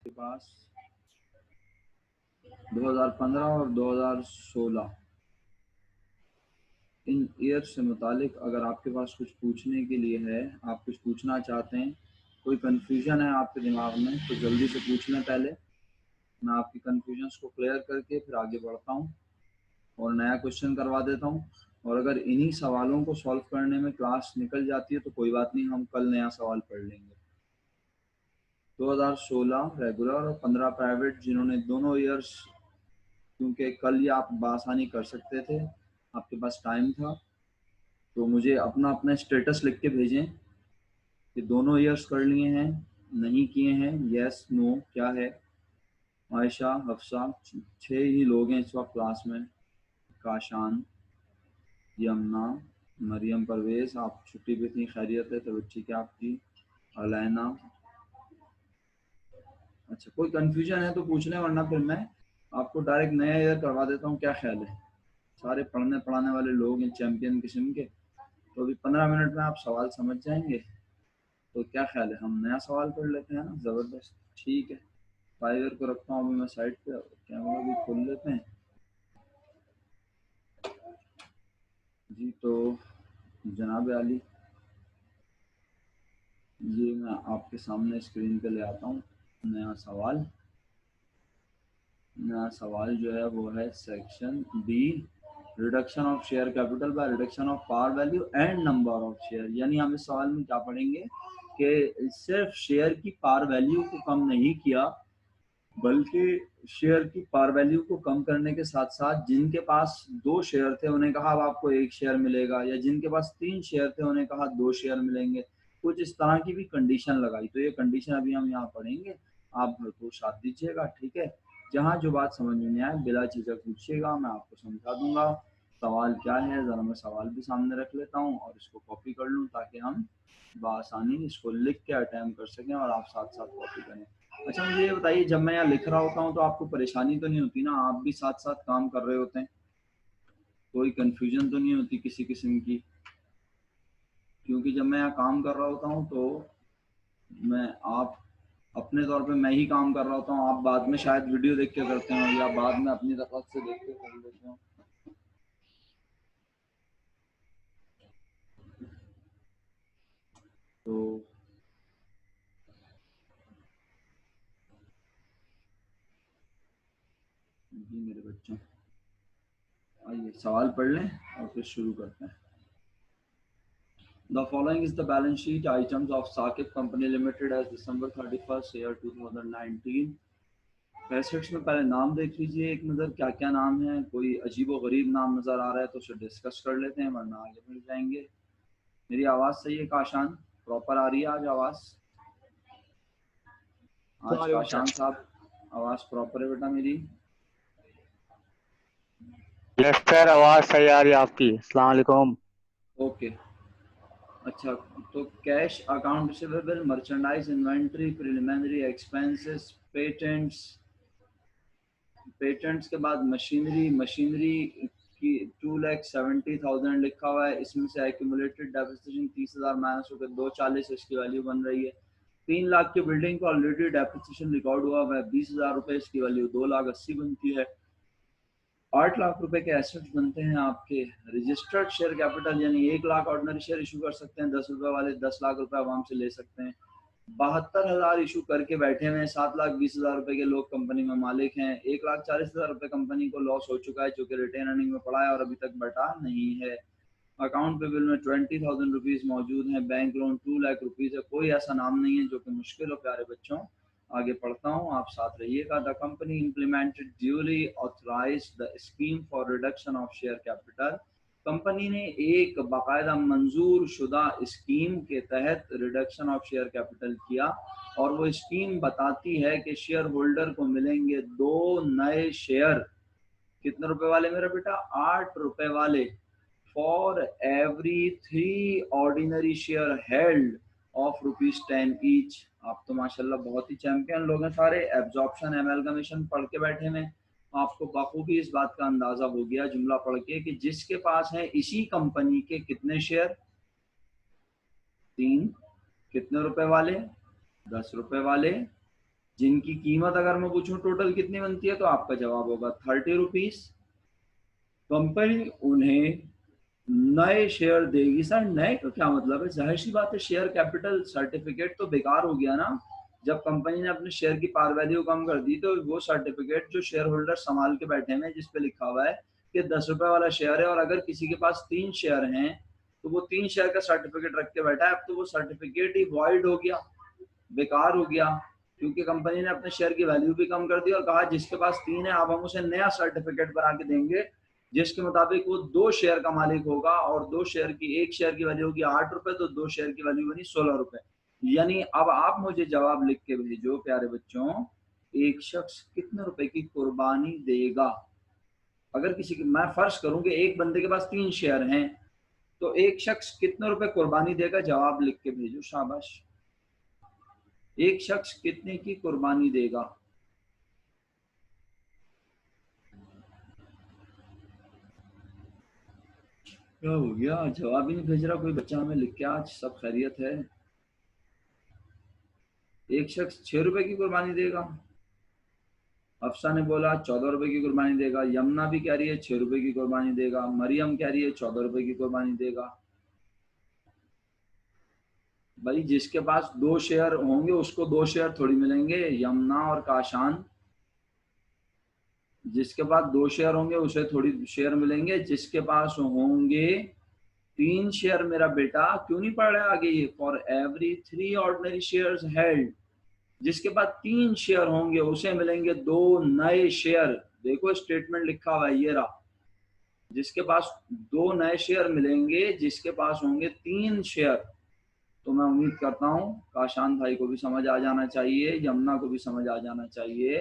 के पास 2015 और 2016 इन ईयर से मुतालिक अगर आपके पास कुछ पूछने के लिए है, आप कुछ पूछना चाहते हैं, कोई कन्फ्यूजन है आपके दिमाग में, तो जल्दी से पूछ लें। पहले मैं आपकी कन्फ्यूजन्स को क्लियर करके फिर आगे बढ़ता हूँ और नया क्वेश्चन करवा देता हूँ। और अगर इन्हीं सवालों को सॉल्व करने में क्लास निकल जाती है तो कोई बात नहीं, हम कल नया सवाल पढ़ लेंगे। 2016 रेगुलर और 15 प्राइवेट, जिन्होंने दोनों ईयर्स, क्योंकि कल ये आप बआसानी कर सकते थे, आपके पास टाइम था, तो मुझे अपना अपना स्टेटस लिख के भेजें कि दोनों ईयर्स कर लिए हैं, नहीं किए हैं, यस नो क्या है। आयशा, हफ्सा, 6 ही लोग हैं इस वक्त क्लास में। काशान, यमुना, मरियम, परवेज, आप छुट्टी पे थी, खैरियत है तो बच्ची क्या आपकी? अलैना। अच्छा, कोई कंफ्यूजन है तो पूछ लें, वरना फिर मैं आपको डायरेक्ट नया ईयर करवा देता हूँ। क्या ख्याल है? सारे पढ़ने पढ़ाने वाले लोग हैं, चैंपियन किस्म के, तो अभी 15 मिनट में आप सवाल समझ जाएंगे। तो क्या ख्याल है, हम नया सवाल पढ़ लेते हैं ना? ज़बरदस्त, ठीक है। 5 ईयर को रखता हूँ अभी मैं साइड पे, कैमरा भी खोल लेते हैं जी। तो जनाब आली, ये मैं आपके सामने स्क्रीन पे ले आता हूँ नया सवाल। नया सवाल जो है वो है section B, reduction of share capital by reduction of par value and number of share. यानी हम इस सवाल में क्या पढ़ेंगे कि सिर्फ शेयर की पार वैल्यू को कम नहीं किया, बल्कि शेयर की पार वैल्यू को कम करने के साथ साथ जिनके पास 2 शेयर थे उन्हें कहा अब आपको 1 शेयर मिलेगा, या जिनके पास 3 शेयर थे उन्हें कहा 2 शेयर मिलेंगे। कुछ इस तरह की भी कंडीशन लगाई। तो ये कंडीशन अभी हम यहाँ पढ़ेंगे, आप भरपूर साथ दीजिएगा, ठीक है। जहाँ जो बात समझ में नहीं आए बिला झिझक पूछिएगा, मैं आपको समझा दूंगा। सवाल क्या है, ज़रा मैं सवाल भी सामने रख लेता हूँ और इसको कॉपी कर लूँ ताकि हम बआसानी इसको लिख के अटेम्प्ट कर सकें और आप साथ साथ कॉपी करें। अच्छा, मुझे ये बताइए, जब मैं यहाँ लिख रहा होता हूँ तो आपको परेशानी तो नहीं होती ना? आप भी साथ साथ काम कर रहे होते हैं, कोई कंफ्यूजन तो नहीं होती किसी किस्म की? क्योंकि जब मैं यहाँ काम कर रहा होता हूँ तो मैं आप अपने तौर पे मैं ही काम कर रहा होता हूँ, आप बाद में शायद वीडियो देख के करते हो या बाद में अपनी तरफ से देख के कर लेते हो। तो जी मेरे बच्चों, आइए सवाल पढ़ लें और फिर शुरू करते हैं। The following is the balance sheet items of Saqib Company Limited as December 31st year 2019। Assets में पहले नाम देख लीजिए एक नज़र, क्या क्या नाम है। कोई अजीब व गरीब नाम नज़र आ रहा है तो उसे डिस्कस कर लेते हैं, वरना आगे बढ़ जाएंगे। मेरी आवाज़ सही है काशान? प्रॉपर आ रही है आज आवाज़? आज काशान साहब आवाज़ प्रॉपर है बेटा मेरी? यस सर, आवाज सही आ रही है आपकी। अस्सलाम वालेकुम। ओके। अच्छा, तो cash, account receivable, merchandise, inventory, preliminary expenses, patents, patents के बाद मशीनरी, मशीनरी की 2,70,000 लिखा हुआ है। इसमें से एक्यूमुलेटेड डेप्रिसिएशन 30,000 माइनस होकर 240 इसकी वैल्यू बन रही है। 3 लाख की बिल्डिंग को ऑलरेडी डेप्रिसिएशन रिकॉर्ड हुआ है, 20,000 रुपये इसकी वैल्यू 2,80,000 बनती है। 8 लाख रुपए के एसेट्स बनते हैं आपके। रजिस्टर्ड शेयर कैपिटल यानी 1 लाख ऑर्डिनरी शेयर इशू कर सकते हैं 10 रुपए वाले, 10 लाख रुपए आवाम से ले सकते हैं। 72,000 इशू करके बैठे हुए हैं, 7,20,000 रुपए के लोग कंपनी में मालिक हैं। 1,40,000 रुपए कंपनी को लॉस हो चुका है जो कि रिटेन अर्निंग में पड़ा है और अभी तक बैठा नहीं है। अकाउंट पे बिल में 20,000 रुपीज मौजूद हैं। बैंक लोन 2 लाख रुपीज है। कोई ऐसा नाम नहीं है जो कि मुश्किल हो प्यारे बच्चों। आगे पढ़ता हूँ, आप साथ रहिएगा। The company implemented duly authorise the scheme for reduction of share capital. Company ने एक बाकायदा मंजूर शुदा स्कीम के तहत रिडक्शन ऑफ शेयर कैपिटल किया, और वो स्कीम बताती है कि शेयर होल्डर को मिलेंगे 2 नए शेयर। कितने रुपए वाले मेरा बेटा? 8 रुपए वाले। For every 3 ordinary share held of ₹10 each. आप तो माशाल्लाह बहुत ही चैंपियन लोग हैं सारे। एब्जॉर्प्शन एमलगमेशन पढ़ के बैठे में आपको बखूबी इस बात का अंदाजा हो गया जुमला पढ़ के कि जिसके पास है इसी कंपनी के कितने शेयर? 3। कितने रुपए वाले? 10 रुपए वाले। जिनकी कीमत अगर मैं पूछूं टोटल कितनी बनती है तो आपका जवाब होगा 30 रुपीज। कंपनी उन्हें नए शेयर देगी। सर नए का क्या मतलब है? जाहिर सी बात है शेयर कैपिटल सर्टिफिकेट तो बेकार हो गया ना। जब कंपनी ने अपने शेयर की पार वैल्यू कम कर दी तो वो सर्टिफिकेट जो शेयर होल्डर संभाल के बैठे हैं जिसपे लिखा हुआ है कि 10 रुपए वाला शेयर है और अगर किसी के पास 3 शेयर हैं तो वो 3 शेयर का सर्टिफिकेट रख के बैठा है, अब तो वो सर्टिफिकेट ही वॉइड हो गया, बेकार हो गया, क्योंकि कंपनी ने अपने शेयर की वैल्यू भी कम कर दी और कहा जिसके पास 3 है अब हम उसे नया सर्टिफिकेट बना के देंगे जिसके मुताबिक वो 2 शेयर का मालिक होगा और 2 शेयर की, 1 शेयर की वैल्यू होगी 8 रुपए तो 2 शेयर की वैल्यू बनी 16 रुपए। यानी अब आप मुझे जवाब लिख के भेजो प्यारे बच्चों, एक शख्स कितने रुपए की कुर्बानी देगा? अगर किसी की, मैं फर्ज करूं कि एक बंदे के पास 3 शेयर हैं तो एक शख्स कितने रुपए कुर्बानी देगा? जवाब लिख के भेजो, शाबाश। एक शख्स कितने की कुर्बानी देगा? क्या हो गया, जवाब ही नहीं भेज रहा कोई बच्चा हमें लिख के? आज सब खैरियत है? एक शख्स 6 रुपए की कुर्बानी देगा। अफसा ने बोला 14 रुपए की कुर्बानी देगा। यमुना भी कह रही है 6 रुपए की कुर्बानी देगा। मरियम कह रही है 14 रुपए की कुर्बानी देगा। भाई जिसके पास 2 शेयर होंगे उसको 2 शेयर थोड़ी मिलेंगे, यमुना और काशान। जिसके पास 2 शेयर होंगे उसे थोड़ी शेयर मिलेंगे, जिसके पास होंगे 3 शेयर। मेरा बेटा क्यों नहीं पढ़ रहा है आगे? ये for every 3 ordinary shares held, जिसके पास 3 शेयर होंगे उसे मिलेंगे 2 नए शेयर। देखो स्टेटमेंट लिखा हुआ है, ये रहा। जिसके पास 2 नए शेयर मिलेंगे जिसके पास होंगे 3 शेयर। तो मैं उम्मीद करता हूँ काशान भाई को भी समझ आ जाना चाहिए, यमुना को भी समझ आ जाना चाहिए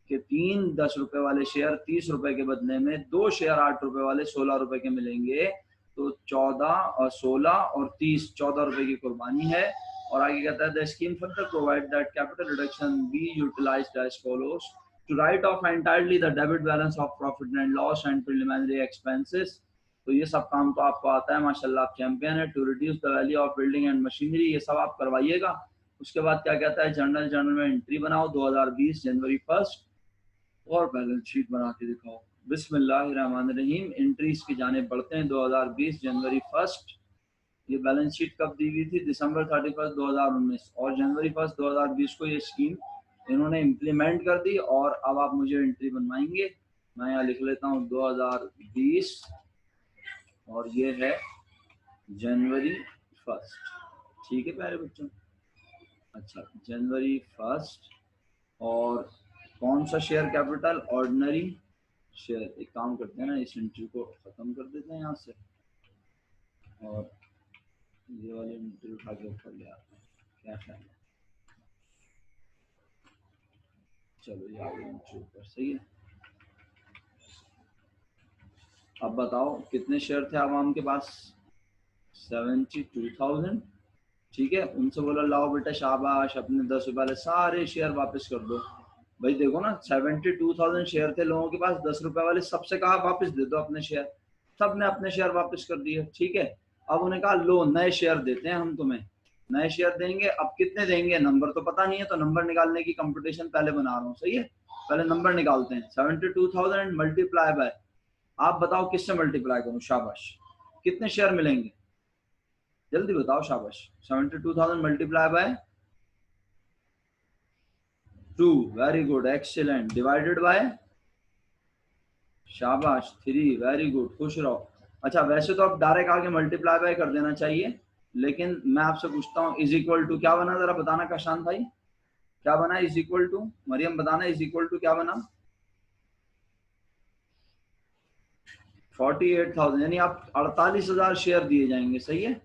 कि 3 10 रुपए वाले शेयर 30 रुपए के बदले में 2 शेयर 8 रुपए वाले 16 रुपए के मिलेंगे। तो 14 और 16 और 30 14 रुपए की कुर्बानी है। और आगे कहता है the scheme further provide that capital reduction be utilised as follows to write off entirely the debit balance of profit and loss and preliminary expenses. तो ये सब काम तो आपको आता है, माशाल्लाह आप चैंपियन है। To reduce the value of building and machinery, ये सब आप करवाइएगा। उसके बाद क्या कहता है, जर्नल में एंट्री बनाओ 2020 जनवरी 1 और बैलेंस शीट बना के दिखाओ। बिस्मिल्लाहिर्रहमानिर्रहीम। एंट्रीज की जाने बढ़ते हैं। 2020 जनवरी 1, ये बैलेंस शीट कब दी हुई थी? दिसंबर 31 2019 और जनवरी 1 2020 को ये स्कीम इन्होंने इम्प्लीमेंट कर दी। और अब आप मुझे एंट्री बनवाएंगे। मैं यहाँ लिख लेता हूँ 2020 और ये है जनवरी 1। ठीक है प्यारे बच्चों? अच्छा, जनवरी 1 और कौन सा शेयर कैपिटल? Ordinary share. एक काम करते हैं ना, इस एंट्री को खत्म कर देते हैं यहाँ से और ये वाली एंट्री उठा के ऊपर ले आते हैं। क्या ख्याल है? चलो ये आगे एंट्री ऊपर, सही है। अब बताओ कितने शेयर थे आवाम के पास? 72,000। ठीक है, उनसे बोला लाओ बेटा शाबाश, अपने 10 रुपए वाले सारे शेयर वापस कर दो। भाई देखो ना, 72,000 शेयर थे लोगों के पास, 10 रुपए वाले सबसे कहा वापस दे दो अपने शेयर। सब ने अपने शेयर वापस कर दिए। ठीक है, अब उन्हें कहा लो नए शेयर देते हैं हम तुम्हें, नए शेयर देंगे। अब कितने देंगे नंबर तो पता नहीं है, तो नंबर निकालने की कंपटीशन पहले बना रहा हूँ, सही है। पहले नंबर निकालते हैं। 72,000 मल्टीप्लाई बाय, आप बताओ किससे मल्टीप्लाई करूँ? शाबाश, कितने शेयर मिलेंगे? जल्दी बताओ, शाबाश। 72,000 multiply by 2, very good, excellent, divided by, शाबाश, 3, वेरी गुड, खुश रहो। अच्छा, वैसे तो आप डायरेक्ट आगे मल्टीप्लाई बाय कर देना चाहिए, लेकिन मैं आपसे पूछता हूँ इज इक्वल टू क्या बना? जरा बताना काशान भाई, क्या बना इज इक्वल टू? मरियम बताना इज इक्वल टू क्या बना? 48,000, यानी आप 48,000 शेयर दिए जाएंगे, सही है।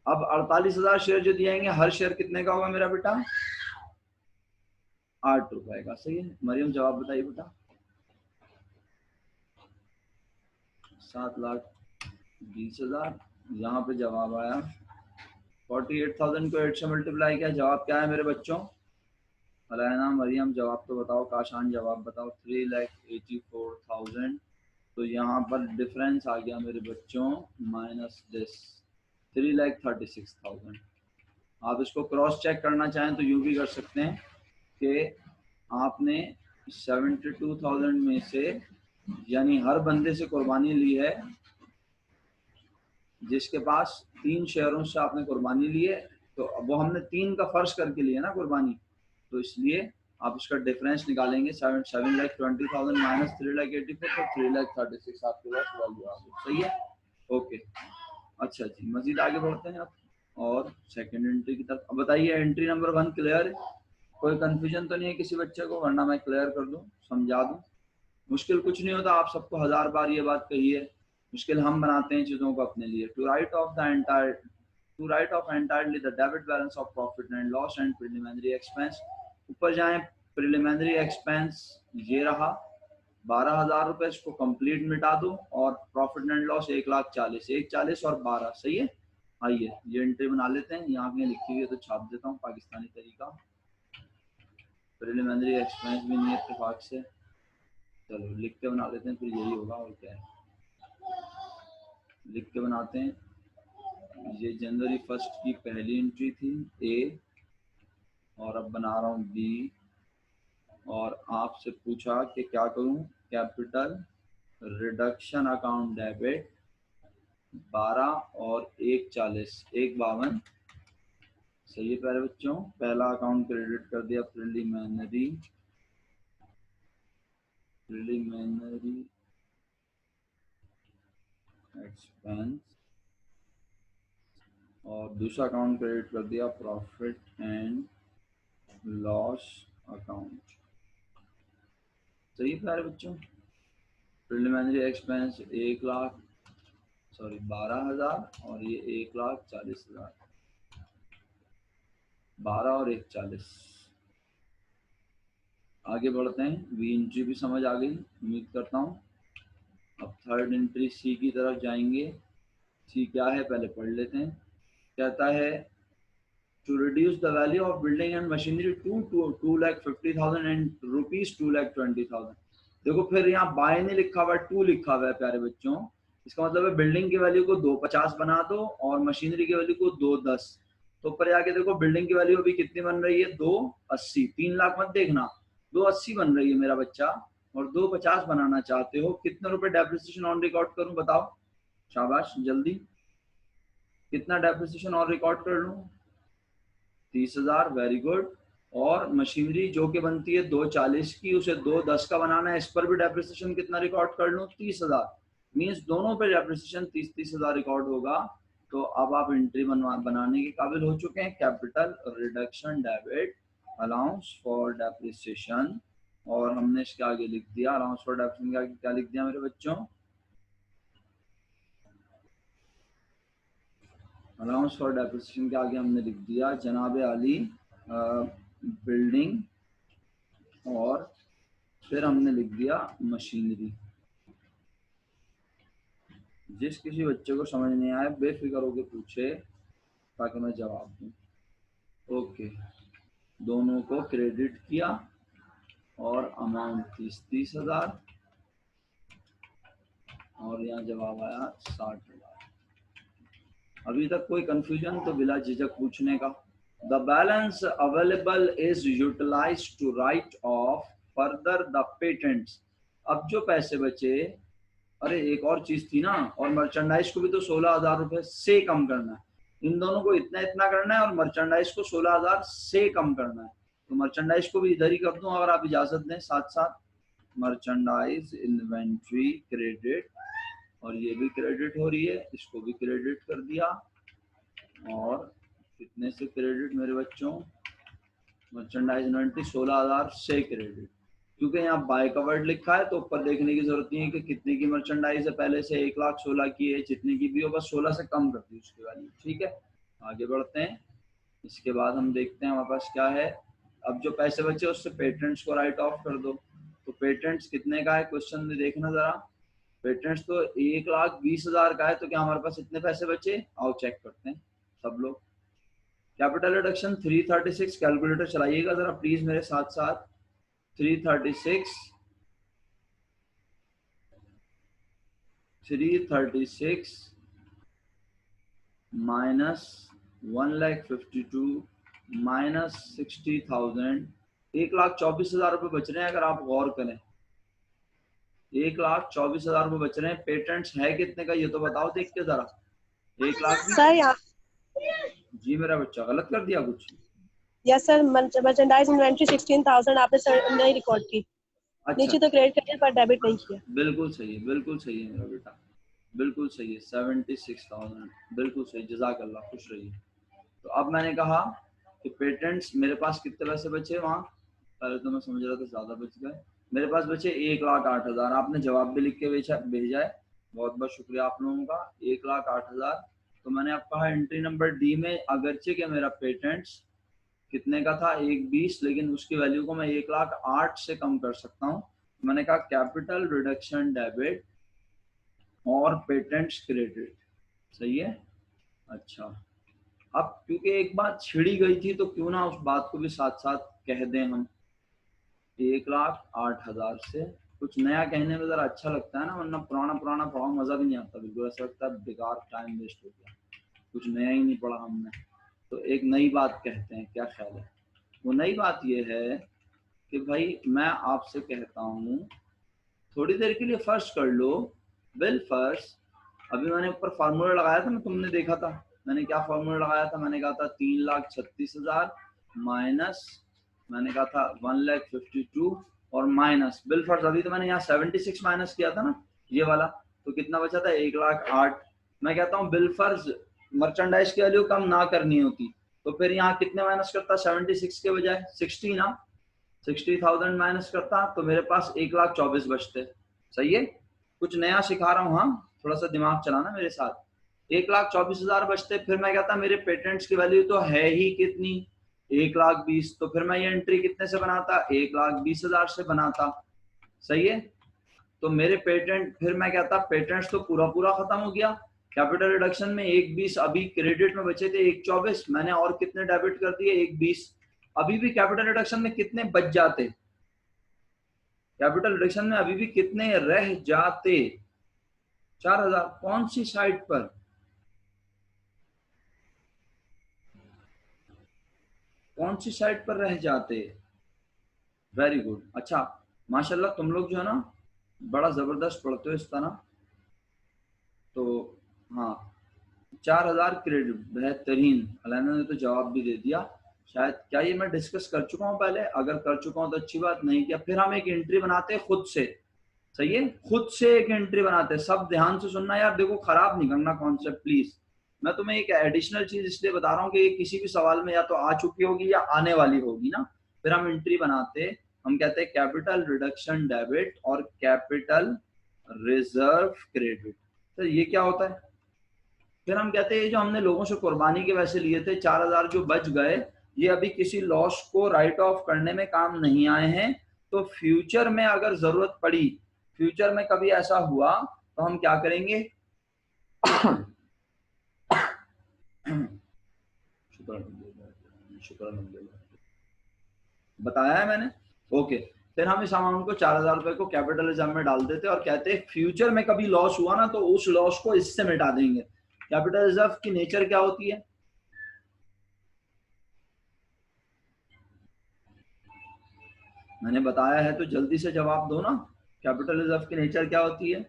अब 48,000 शेयर जो दिए जाएंगे, हर शेयर कितने का होगा मेरा बेटा? 8 रुपए का, सही है। मरियम जवाब बताइए बेटा। 7,20,000। यहाँ पे जवाब आया 48,000 को 8 से मल्टीप्लाई किया। जवाब क्या है मेरे बच्चों? अलायना, मरियम जवाब तो बताओ, काशान जवाब बताओ। 3,84,000। तो यहाँ पर डिफरेंस आ गया मेरे बच्चों माइनस दिस 3,36,000। आप इसको क्रॉस चेक करना चाहें तो यूँ भी कर सकते हैं कि आपने 72,000 में से यानी हर बंदे से कुर्बानी ली है, जिसके पास 3 शेयरों से आपने कुर्बानी ली है, तो वो हमने 3 का फर्ज करके लिया ना कुर्बानी, तो इसलिए आप इसका डिफरेंस निकालेंगे 7,20,000 माइनस 3,84 तो 3,36 आपके पास वैल्यू आ गई। सही है, ओके। अच्छा जी, मजीद आगे बढ़ते हैं आप और सेकंड एंट्री की तरफ। अब बताइए एंट्री नंबर 1 क्लियर है? कोई कंफ्यूजन तो नहीं है किसी बच्चे को, वरना मैं क्लियर कर दूं, समझा दूं। मुश्किल कुछ नहीं होता, आप सबको 1000 बार ये बात कही है, मुश्किल हम बनाते हैं चीजों को अपने लिए। To write off entirely the debit balance of profit and loss and preliminary expense. ऊपर जाएं, प्रिलिमिनरी एक्सपेंस ये रहा 12,000 रुपए, इसको कंप्लीट मिटा दो और प्रॉफिट एंड लॉस 1,40,000, 1,40 और 12, सही है। आइए ये एंट्री बना लेते हैं, यहाँ पे लिखी हुई है तो छाप देता हूँ पाकिस्तानी तरीका। प्रिलिमिनरी एक्सपेंस भी नहीं इत्तेफाक से, चलो लिख के बना लेते हैं, फिर यही होगा और क्या है। लिख के बनाते हैं, ये जनवरी 1 की पहली एंट्री थी ए, और अब बना रहा हूँ बी, और आपसे पूछा कि क्या करूँ, कैपिटल रिडक्शन अकाउंट डेबिट 12 और 1,40, 1,52, सही है प्यारे बच्चों। पहला अकाउंट क्रेडिट कर दिया प्रिलिमिनरी एक्सपेंस, और दूसरा अकाउंट क्रेडिट कर दिया प्रॉफिट एंड लॉस अकाउंट, सही है प्यारे बच्चों। प्रिलिमिनरी एक्सपेंस 12,000 और ये 1,40,000, 12 और 1,40। आगे बढ़ते हैं, वी एंट्री भी समझ आ गई उम्मीद करता हूँ। अब थर्ड एंट्री सी की तरफ जाएंगे। सी क्या है पहले पढ़ लेते हैं। कहता है to reduce the value of building and machinery to 2,50,000 and rupees 2,20,000। देखो फिर यहाँ बाय नहीं लिखा हुआ है, 2 लिखा हुआ है प्यारे बच्चों, इसका मतलब है बिल्डिंग की वैल्यू को 250 बना दो और मशीनरी की वैल्यू को 210। तो ऊपर जाके देखो बिल्डिंग की वैल्यू अभी कितनी बन रही है, 280। 3 लाख मत देखना, 280 बन रही है मेरा बच्चा, और 250 बनाना चाहते हो। कितने रुपए डेप्रिसिएशन ऑन रिकॉर्ड करूं बताओ, शाबाश जल्दी, कितना डेप्रिसिएशन और रिकॉर्ड कर लूं, 30,000, वेरी गुड। और मशीनरी जो कि बनती है 240 की, उसे 210 का बनाना है, इस पर भी डेप्रिसिएशन कितना रिकॉर्ड कर लूं, 30,000। मीन्स दोनों पे डेप्रिसिएशन 30,000 रिकॉर्ड होगा। तो अब आप एंट्री बनाने के काबिल हो चुके हैं। Capital reduction debit allowance for depreciation, और हमने इसके आगे लिख दिया अलाउंस फॉर डेप्रिसिएशन के आगे क्या लिख दिया मेरे बच्चों, अलाउंस फॉर डेप्रिसिएशन के आगे हमने लिख दिया जनाब आली बिल्डिंग, और फिर हमने लिख दिया मशीनरी। जिस किसी बच्चे को समझ नहीं आए बेफिक्र होकर पूछे ताकि मैं जवाब दूं। ओके, दोनों को क्रेडिट किया और अमाउंट 30,000 और यहाँ जवाब आया 60,000। अभी तक कोई कंफ्यूजन तो बिला झिझक पूछने का। The balance available is utilised to write off further the patents. अब जो पैसे बचे, अरे एक और चीज थी ना, और मर्चेंडाइज को भी तो 16,000 रुपए से कम करना है। इन दोनों को इतना इतना करना है और मर्चेंडाइज को 16,000 से कम करना है। तो मर्चेंडाइज को भी इधर ही कर दूं अगर आप इजाजत दें, साथ साथ मर्चेंडाइज इन्वेंट्री क्रेडिट, और ये भी क्रेडिट हो रही है, इसको भी क्रेडिट कर दिया। और कितने से क्रेडिट मेरे बच्चों, मर्चेंडाइज इन्वेंट्री 16,000 से क्रेडिट। क्योंकि यहाँ बाय का वर्ड लिखा है तो ऊपर देखने की जरूरत नहीं है कि कितने की मर्चेंडाइज है, पहले से 1,16,000 की है, जितने की भी हो बस 16 से कम कर दी उसकी वैल्यू। ठीक है, आगे बढ़ते हैं। इसके बाद हम देखते हैं हमारे पास क्या है। अब जो पैसे बचे उससे पेटेंट्स को राइट ऑफ कर दो। तो पेटेंट्स कितने का है क्वेश्चन में देखना जरा, पेटेंट्स तो 1,20,000 का है, तो क्या हमारे पास इतने पैसे बचे, आओ चेक करते हैं सब लोग। कैपिटल रिडक्शन 336, कैलकुलेटर चलाइएगा जरा प्लीज मेरे साथ साथ। 336 माइनस 1,52,000 माइनस 60,000 1,24,000 रुपए बच रहे हैं अगर आप गौर करें। 1,24,000 रुपए बच रहे हैं। पेटेंट्स है कितने का ये तो बताओ देख के जरा। 1,20,000। सर यहाँ जी मेरा बच्चा गलत कर दिया कुछ? यस सर, मर्चेंडाइज इन्वेंट्री 16,000 आपने सर नहीं रिकॉर्ड की। अच्छा नीचे तो क्रेडिट कर दिया पर डेबिट नहीं किया। बिल्कुल सही है, बिल्कुल सही है मेरा बेटा, बिल्कुल सही है। 76,000 बिल्कुल सही, जज़ाकल्लाह, खुश रहिए। तो अब मैंने कहा कि पेटेंट्स मेरे पास कितने पैसे बचे वहाँ, पहले तो मैं समझ रहा था ज़्यादा बच गए। मेरे पास बचे 1,08,000। आपने जवाब भी लिख के भेजा है, बहुत बहुत शुक्रिया आप लोगों का। 1,08,000। तो मैंने अब कहा एंट्री नंबर डी में अगरचे कि मेरा पेटेंट्स कितने का था 1,20, लेकिन उसकी वैल्यू को मैं 1,08,000 से कम कर सकता हूँ। मैंने कहा कैपिटल रिडक्शन डेबिट और पेटेंट्स क्रेडिट, सही है। अच्छा, अब क्योंकि एक बात छिड़ी गई थी तो क्यों ना उस बात को भी साथ साथ कह दें हम। 1,08,000 से कुछ नया कहने में जरा अच्छा लगता है ना, वरना पुराना पुराना पढ़ाओ मजा भी नहीं आता, बिल्कुल ऐसा लगता है बेकार टाइम वेस्ट हो गया, कुछ नया ही नहीं पढ़ा हमने। तो एक नई बात कहते हैं, क्या ख्याल है? वो नई बात ये है कि भाई मैं आपसे कहता हूँ थोड़ी देर के लिए फर्ज कर लो, बिल फर्ज। अभी मैंने ऊपर फार्मूला लगाया था ना, तुमने देखा था मैंने क्या फार्मूला लगाया था? मैंने कहा था 3,36,000 माइनस, मैंने कहा था 1,52,000 और माइनस बिल फर्ज। अभी तो मैंने यहाँ 76 माइनस किया था ना ये वाला, तो कितना बचा था? 1,08,000। मैं कहता हूँ बिल फर्ज मर्चेंडाइज की वैल्यू कम ना करनी होती तो फिर यहाँ कितने माइनस करता? 76 के बजाय 60 ना, 60,000 माइनस करता तो मेरे पास 1,24,000 बचते। सही है, कुछ नया सिखा रहा हूँ, हाँ थोड़ा सा दिमाग चलाना मेरे साथ। 1,24,000 बचते। फिर मैं कहता मेरे पेटेंट्स की वैल्यू तो है ही कितनी? 1,20,000। तो फिर मैं ये एंट्री कितने से बनाता? 1,20,000 से बनाता। सही है, तो मेरे पेटेंट, फिर मैं कहता पेटेंट्स तो पूरा पूरा खत्म हो गया। कैपिटल रिडक्शन में 1,20 अभी क्रेडिट में बचे थे 1,24, मैंने और कितने डेबिट कर दिए? 1,20। अभी भी कैपिटल रिडक्शन में कितने बच जाते? कैपिटल रिडक्शन में अभी भी कितने रह जाते? 4,000। कौन सी साइड पर? कौन सी साइड पर रह जाते? Very good. अच्छा माशाल्लाह, तुम लोग जो है ना बड़ा जबरदस्त पढ़ते हो इस तरह। तो हाँ, 4,000 क्रेडिट, बेहतरीन। अलैना ने तो जवाब भी दे दिया। शायद क्या ये मैं डिस्कस कर चुका हूँ पहले? अगर कर चुका हूँ तो अच्छी बात, नहीं किया फिर हम एक एंट्री बनाते हैं खुद से। सही है, खुद से एक एंट्री बनाते हैं। सब ध्यान से सुनना यार, देखो खराब नहीं करना कॉन्सेप्ट प्लीज। मैं तुम्हें एक एडिशनल चीज इसलिए बता रहा हूँ कि ये किसी भी सवाल में या तो आ चुकी होगी या आने वाली होगी ना। फिर हम एंट्री बनाते, हम कहते हैं कैपिटल रिडक्शन डेबिट और कैपिटल रिजर्व क्रेडिट। तो ये क्या होता है? फिर हम कहते हैं जो हमने लोगों से कुर्बानी के वैसे लिए थे 4,000 जो बच गए, ये अभी किसी लॉस को राइट ऑफ करने में काम नहीं आए हैं। तो फ्यूचर में अगर जरूरत पड़ी, फ्यूचर में कभी ऐसा हुआ तो हम क्या करेंगे? शुक्र बताया है मैंने। ओके, फिर हम इस अमाउंट को 4,000 रुपए को कैपिटल रिजर्व में डाल देते और कहते हैं फ्यूचर में कभी लॉस हुआ ना तो उस लॉस को इससे मिटा देंगे। कैपिटल रिजर्व की नेचर क्या होती है? मैंने बताया है तो जल्दी से जवाब दो ना। कैपिटल रिजर्व की नेचर क्या होती है?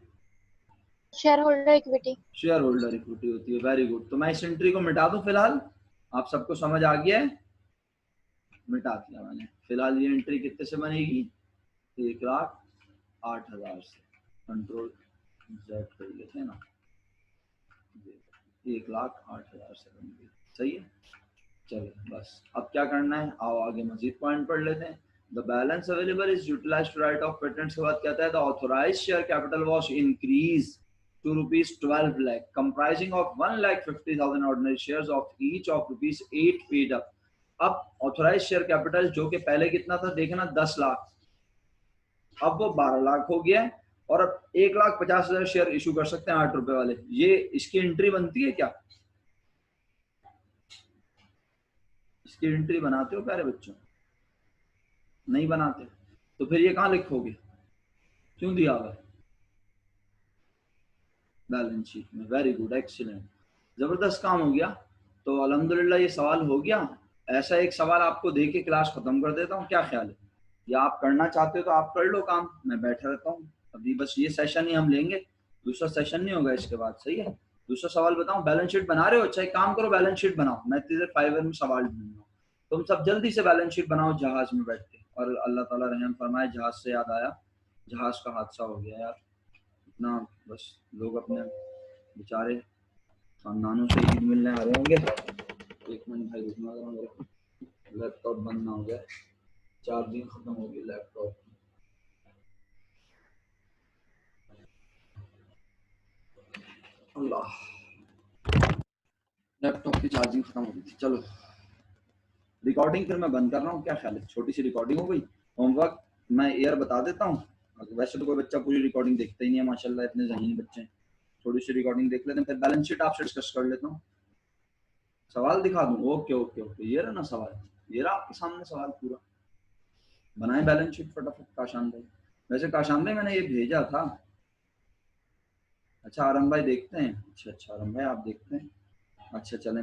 Share holder equity. Share holder equity होती है। Very good. तो मैं इस एंट्री को मिटा दूं फिलहाल? आप सबको समझ आ गया है? मिटा दिया मैंने। फिलहाल ये एंट्री कितने से बनेगी? 1,08,000 से। कंट्रोल Z कर लेते हैं ना, 1,08,000 से बनेगी। सही है, चलो बस अब क्या करना है, आओ आगे मजीद पॉइंट पढ़ लेते हैं। The balance available is utilised write off patents के बाद कहता है the authorised share capital was increase to rupees 12 lakh comprising of 1,50,000 ordinary shares of each of rupees 8 paid up। अब ऑथोराइज्ड शेयर कैपिटल जो कि पहले कितना था देखना 10 लाख, अब वो 12 लाख हो गया है और अब 1,50,000 शेयर इशू कर सकते हैं 8 रुपए वाले। ये इसकी एंट्री बनती है क्या? इसकी एंट्री बनाते हो प्यारे बच्चों? नहीं बनाते तो फिर ये कहाँ लिखोगे? क्यों दिया हुआ है? बैलेंस शीट में। वेरी गुड, एक्सीलेंट, जबरदस्त काम हो गया। तो अल्हम्दुलिल्लाह ये सवाल हो गया। ऐसा एक सवाल आपको दे के क्लास खत्म कर देता हूँ, क्या ख्याल है? या आप करना चाहते हो तो आप कर लो काम, मैं बैठा रहता हूँ। अभी बस ये सेशन ही हम लेंगे, दूसरा सेशन नहीं होगा इसके बाद, सही है? दूसरा सवाल बताऊं, बैलेंस शीट बना रहे हो? अच्छा एक काम करो, बैलेंस शीट बनाओ, मैं तेरे फाइवर में सवाल ढूंढ रहा हूँ, तुम सब जल्दी से बैलेंस शीट बनाओ जहाज में बैठ के। और अल्लाह ताला रहम फरमाए, जहाज से याद आया, जहाज का हादसा हो गया यार, इतना बस लोग अपने बेचारे खानदानों से ईद मिलने आ रहे होंगे। एक मिनट भाई रुकना जरा, मेरा लैपटॉप बंद ना हो गया, चार्जिंग खत्म हो गई लैपटॉप। अल्लाह, लैपटॉप की चार्जिंग खत्म हो गई थी। चलो रिकॉर्डिंग फिर मैं बंद कर रहा हूँ, क्या ख्याल है? छोटी सी रिकॉर्डिंग हो गई। होमवर्क मैं ईयर बता देता हूँ, वैसे तो कोई बच्चा पूरी रिकॉर्डिंग देखता ही नहीं है माशाल्लाह, इतने ज़हीन बच्चे हैं। थोड़ी सी रिकॉर्डिंग देख लेते हैं, फिर बैलेंस शीट आपसे डिस्कस कर लेता हूँ। सवाल दिखा दूँ? ओके ओके ओके, ये रहा ना सवाल, ये रहा आपके सामने सवाल पूरा। बनाए बैलेंस शीट फटाफट काशान भाई। वैसे काशान भाई मैंने ये भेजा था। अच्छा आरम भाई देखते हैं, अच्छा आरम भाई आप देखते हैं। अच्छा चले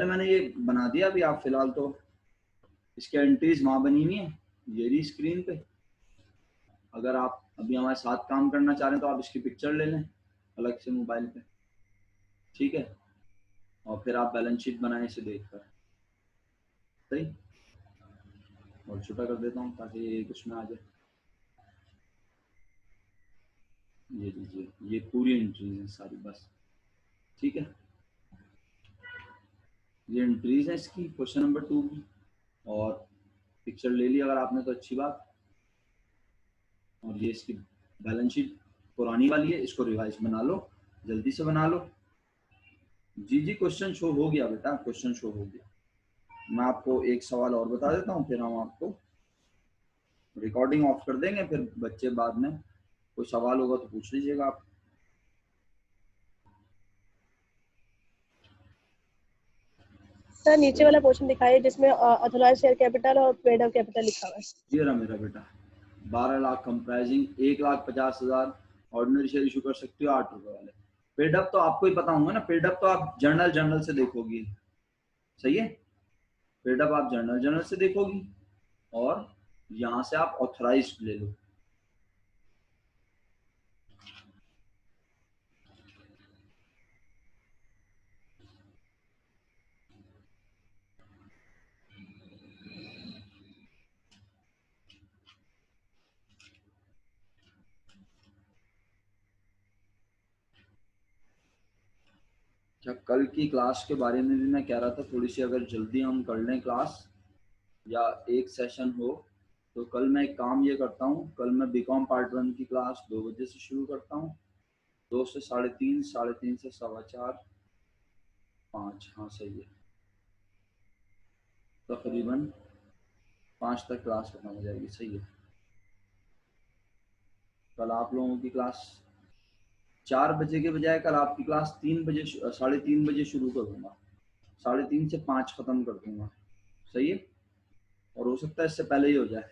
मैंने ये बना दिया अभी, आप फिलहाल तो इसके एंट्रीज वहाँ बनी हुई है, ये रही स्क्रीन पे। अगर आप अभी हमारे साथ काम करना चाह रहे हैं तो आप इसकी पिक्चर ले लें अलग से मोबाइल पे, ठीक है? और फिर आप बैलेंस शीट बनाएं इसे देखकर, सही? और छोटा कर देता हूँ ताकि ये कुछ में आ जाए। ये लीजिए, ये पूरी एंट्रीज हैं सारी, बस ठीक है। ये एंट्रीज है इसकी क्वेश्चन नंबर 2 की, और पिक्चर ले ली अगर आपने तो अच्छी बात। और ये इसकी बैलेंस शीट पुरानी वाली है, इसको रिवाइज बना लो, जल्दी से बना लो। जी क्वेश्चन शो हो गया बेटा, क्वेश्चन शो हो गया। मैं आपको एक सवाल और बता देता हूँ, फिर हम आपको रिकॉर्डिंग ऑफ कर देंगे, फिर बच्चे बाद में कोई सवाल होगा तो पूछ लीजिएगा आप। सर नीचे वाला पोर्शन दिखाइए जिसमें ऑथराइज्ड शेयर कैपिटल और पेड अप कैपिटल लिखा हुआ है। ये रहा मेरा बेटा, 12 lakh comprising 1,50,000 ordinary share issue कर सकते हो 8 रुपए वाले। पेड अप तो आपको ही पता होगा ना, पेड अप तो आप जर्नल से देखोगी, सही है? पेड अप आप जर्नल से देखोगी, और यहाँ से आप ऑथराइज्ड ले लो। अच्छा कल की क्लास के बारे में भी मैं कह रहा था, थोड़ी सी अगर जल्दी हम कर लें क्लास या एक सेशन हो, तो कल मैं एक काम ये करता हूँ, कल मैं बीकॉम पार्ट 1 की क्लास 2 बजे से शुरू करता हूँ, 2 से 3:30, 3:30 से 4:15, 5, हाँ सही है, तकरीबन 5 तक क्लास खत्म हो जाएगी, सही है। कल आप लोगों की क्लास 4 बजे के बजाय कल आपकी क्लास 3 बजे 3:30 बजे शुरू करूँगा, 3:30 से 5 खत्म कर दूंगा, सही है? और हो सकता है इससे पहले ही हो जाए,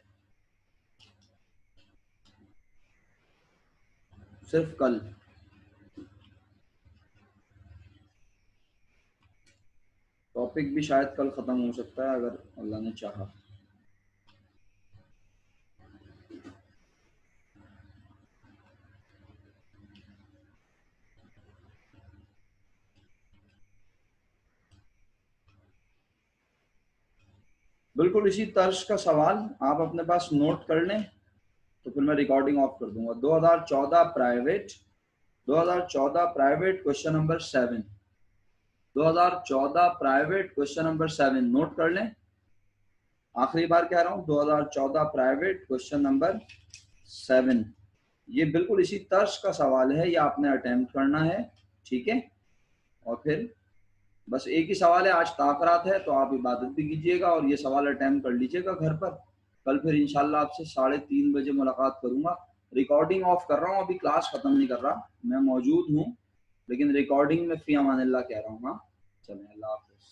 सिर्फ कल। टॉपिक भी शायद कल खत्म हो सकता है अगर अल्लाह ने चाहा। बिल्कुल इसी तर्ज का सवाल आप अपने पास नोट कर लें, तो फिर मैं रिकॉर्डिंग ऑफ कर दूंगा। 2014 private question number 7, 2014 private question number 7 note कर लें। आखिरी बार कह रहा हूँ, 2014 प्राइवेट क्वेश्चन नंबर 7, ये बिल्कुल इसी तर्ज का सवाल है, ये आपने अटेम्प्ट करना है, ठीक है? और फिर बस एक ही सवाल है, आज ताकरात है तो आप इबादत भी कीजिएगा और ये सवाल अटेम्प्ट कर लीजिएगा घर पर। कल फिर इंशाल्लाह आपसे 3:30 बजे मुलाकात करूंगा। रिकॉर्डिंग ऑफ कर रहा हूँ, अभी क्लास खत्म नहीं कर रहा, मैं मौजूद हूँ लेकिन रिकॉर्डिंग में फी अमानिल्लाह कह रहा हूँ। हाँ चलें, अल्लाह हाफिज़।